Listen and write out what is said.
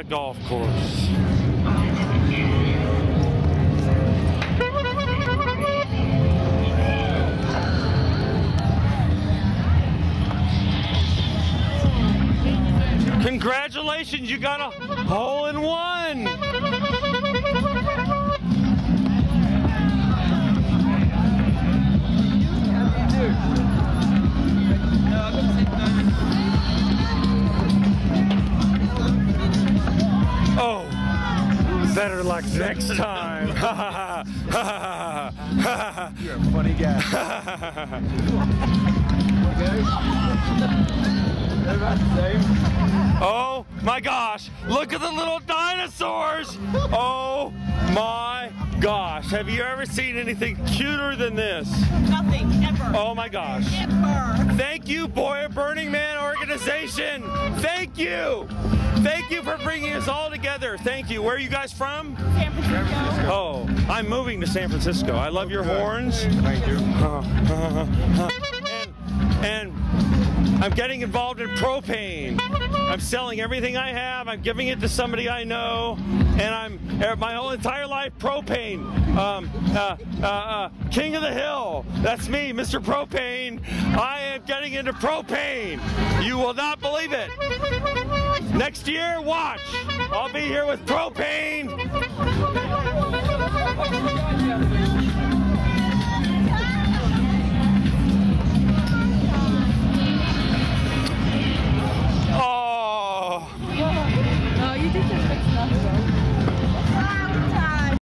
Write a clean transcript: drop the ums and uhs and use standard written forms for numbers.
golf course. Congratulations, you got a hole-in-one! Oh, better luck next time. You're a funny guy. Oh my gosh, look at the little dinosaurs! Oh my gosh, have you ever seen anything cuter than this? Nothing, ever. Oh my gosh. Ever. Thank you, Boy at Burning Man organization. Thank you. Thank you for bringing us all together. Thank you. Where are you guys from? San Francisco. Oh, I'm moving to San Francisco. I love your horns. Thank you. And I'm getting involved in propane. I'm selling everything I have. I'm giving it to somebody I know, and I'm my whole entire life propane. King of the Hill. That's me, Mr. Propane. I am getting into propane. You will not believe it. Next year, watch. I'll be here with propane.